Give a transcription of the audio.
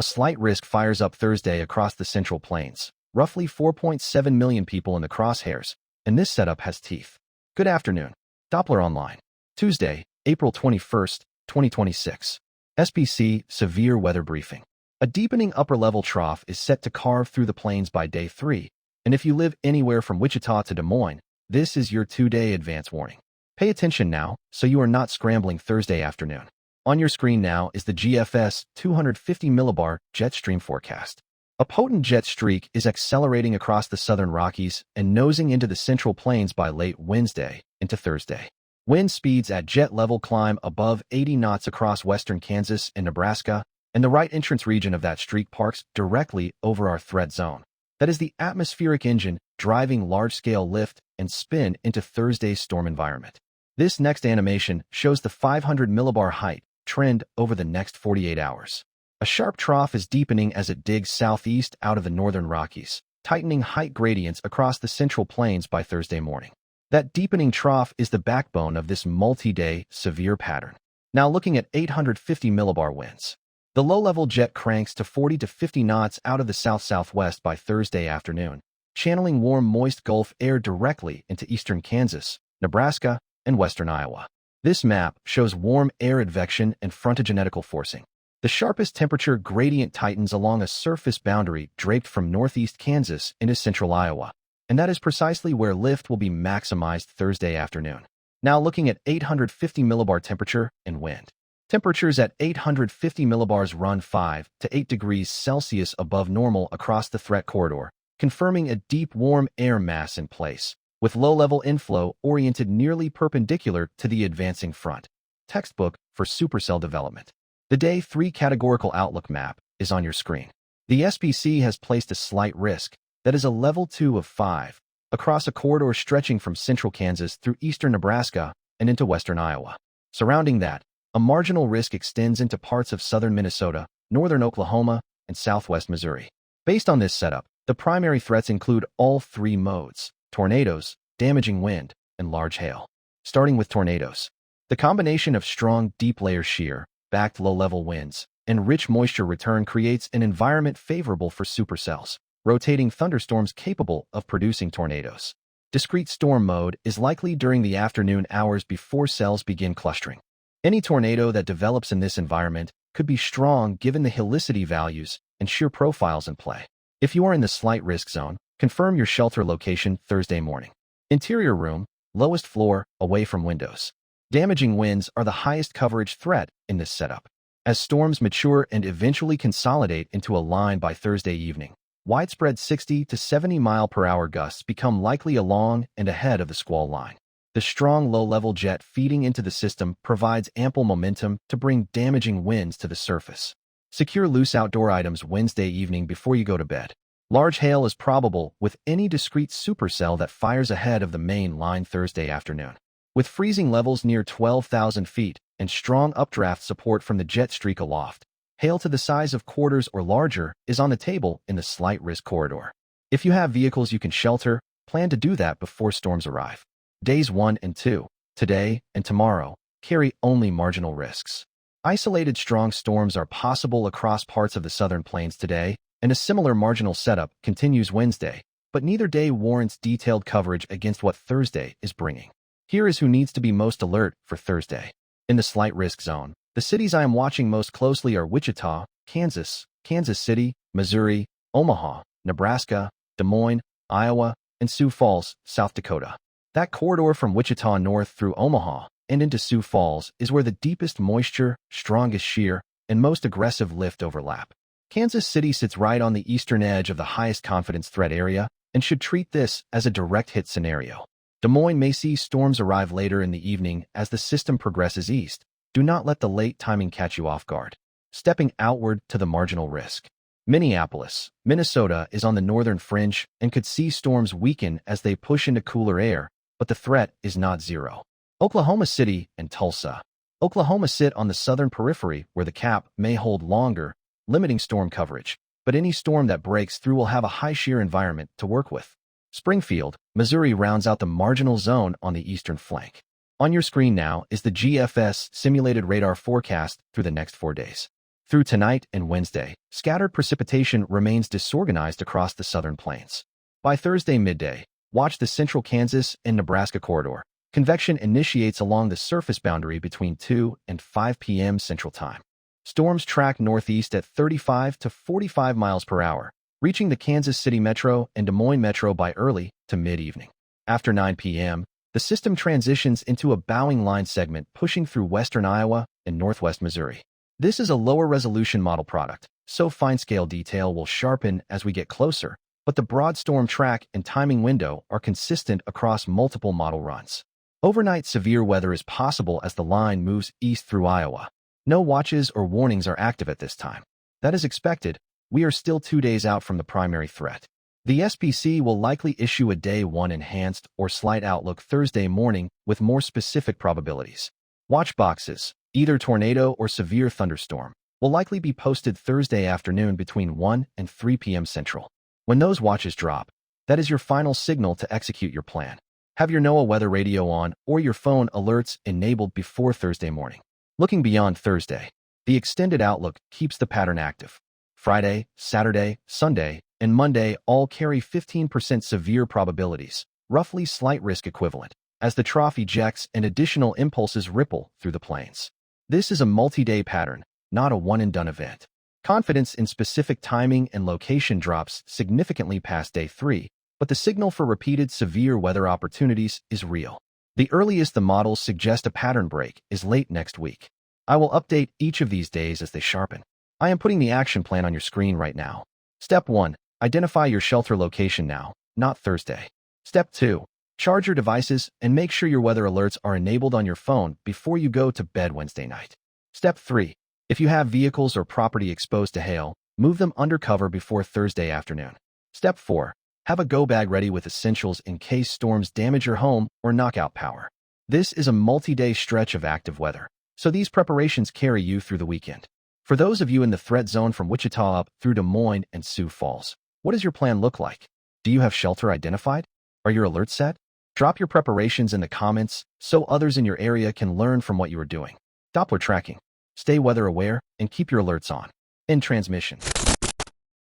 a slight risk fires up Thursday across the Central Plains. Roughly 4.7 million people in the crosshairs, and this setup has teeth. Good afternoon. Doppler Online. Tuesday, April 21st, 2026. SPC Severe Weather Briefing. A deepening upper-level trough is set to carve through the plains by day 3, and if you live anywhere from Wichita to Des Moines, this is your 2-day advance warning. Pay attention now, so you are not scrambling Thursday afternoon. On your screen now is the GFS 250 millibar jet stream forecast. A potent jet streak is accelerating across the southern Rockies and nosing into the Central Plains by late Wednesday into Thursday. Wind speeds at jet level climb above 80 knots across western Kansas and Nebraska, and the right entrance region of that streak parks directly over our threat zone. That is the atmospheric engine driving large-scale lift and spin into Thursday's storm environment. This next animation shows the 500 millibar height trend over the next 48 hours. A sharp trough is deepening as it digs southeast out of the northern Rockies, tightening height gradients across the Central Plains by Thursday morning. That deepening trough is the backbone of this multi-day severe pattern. Now looking at 850 millibar winds. The low-level jet cranks to 40 to 50 knots out of the south-southwest by Thursday afternoon, channeling warm, moist Gulf air directly into eastern Kansas, Nebraska, and western Iowa. This map shows warm air advection and frontogenetical forcing. The sharpest temperature gradient tightens along a surface boundary draped from northeast Kansas into central Iowa, and that is precisely where lift will be maximized Thursday afternoon. Now looking at 850 millibar temperature and wind. Temperatures at 850 millibars run 5 to 8 degrees Celsius above normal across the threat corridor, confirming a deep warm air mass in place, with low-level inflow oriented nearly perpendicular to the advancing front. Textbook for supercell development. The Day 3 categorical outlook map is on your screen. The SPC has placed a slight risk, that is a level 2 of 5, across a corridor stretching from central Kansas through eastern Nebraska and into western Iowa. Surrounding that, a marginal risk extends into parts of southern Minnesota, northern Oklahoma, and southwest Missouri. Based on this setup, the primary threats include all 3 modes: tornadoes, damaging wind, and large hail. Starting with tornadoes. The combination of strong, deep-layer shear, backed low-level winds, and rich moisture return creates an environment favorable for supercells, rotating thunderstorms capable of producing tornadoes. Discrete storm mode is likely during the afternoon hours before cells begin clustering. Any tornado that develops in this environment could be strong given the helicity values and shear profiles in play. If you are in the slight risk zone, confirm your shelter location Thursday morning. Interior room, lowest floor, away from windows. Damaging winds are the highest coverage threat in this setup. As storms mature and eventually consolidate into a line by Thursday evening, widespread 60 to 70 mile-per-hour gusts become likely along and ahead of the squall line. The strong low-level jet feeding into the system provides ample momentum to bring damaging winds to the surface. Secure loose outdoor items Wednesday evening before you go to bed. Large hail is probable with any discrete supercell that fires ahead of the main line Thursday afternoon. With freezing levels near 12,000 feet and strong updraft support from the jet streak aloft, hail to the size of quarters or larger is on the table in the slight risk corridor. If you have vehicles you can shelter, plan to do that before storms arrive. Days 1 and 2, today and tomorrow, carry only marginal risks. Isolated strong storms are possible across parts of the southern plains today, and a similar marginal setup continues Wednesday, but neither day warrants detailed coverage against what Thursday is bringing. Here is who needs to be most alert for Thursday. In the slight risk zone, the cities I am watching most closely are Wichita, Kansas, Kansas City, Missouri, Omaha, Nebraska, Des Moines, Iowa, and Sioux Falls, South Dakota. That corridor from Wichita north through Omaha and into Sioux Falls is where the deepest moisture, strongest shear, and most aggressive lift overlap. Kansas City sits right on the eastern edge of the highest confidence threat area and should treat this as a direct hit scenario. Des Moines may see storms arrive later in the evening as the system progresses east. Do not let the late timing catch you off guard. Stepping outward to the marginal risk. Minneapolis, Minnesota is on the northern fringe and could see storms weaken as they push into cooler air, but the threat is not zero. Oklahoma City and Tulsa. Oklahoma sit on the southern periphery where the cap may hold longer, limiting storm coverage, but any storm that breaks through will have a high shear environment to work with. Springfield, Missouri rounds out the marginal zone on the eastern flank. On your screen now is the GFS simulated radar forecast through the next 4 days. Through tonight and Wednesday, scattered precipitation remains disorganized across the southern plains. By Thursday midday, watch the central Kansas and Nebraska corridor. Convection initiates along the surface boundary between 2 and 5 p.m. Central Time. Storms track northeast at 35 to 45 miles per hour, reaching the Kansas City Metro and Des Moines Metro by early to mid-evening. After 9 p.m., the system transitions into a bowing line segment pushing through western Iowa and northwest Missouri. This is a lower resolution model product, so fine-scale detail will sharpen as we get closer, but the broad storm track and timing window are consistent across multiple model runs. Overnight severe weather is possible as the line moves east through Iowa. No watches or warnings are active at this time. That is expected. We are still 2 days out from the primary threat. The SPC will likely issue a Day 1 enhanced or slight outlook Thursday morning with more specific probabilities. Watch boxes, either tornado or severe thunderstorm, will likely be posted Thursday afternoon between 1 and 3 p.m. Central. When those watches drop, that is your final signal to execute your plan. Have your NOAA weather radio on or your phone alerts enabled before Thursday morning. Looking beyond Thursday, the extended outlook keeps the pattern active. Friday, Saturday, Sunday, and Monday all carry 15% severe probabilities, roughly slight risk equivalent, as the trough ejects and additional impulses ripple through the plains. This is a multi-day pattern, not a one-and-done event. Confidence in specific timing and location drops significantly past day 3, but the signal for repeated severe weather opportunities is real. The earliest the models suggest a pattern break is late next week. I will update each of these days as they sharpen. I am putting the action plan on your screen right now. Step 1. Identify your shelter location now, not Thursday. Step 2. Charge your devices and make sure your weather alerts are enabled on your phone before you go to bed Wednesday night. Step 3. If you have vehicles or property exposed to hail, move them under cover before Thursday afternoon. Step 4. Have a go bag ready with essentials in case storms damage your home or knock out power. This is a multi-day stretch of active weather, so these preparations carry you through the weekend. For those of you in the threat zone from Wichita up through Des Moines and Sioux Falls, what does your plan look like? Do you have shelter identified? Are your alerts set? Drop your preparations in the comments so others in your area can learn from what you are doing. Doppler tracking. Stay weather aware and keep your alerts on. End transmission.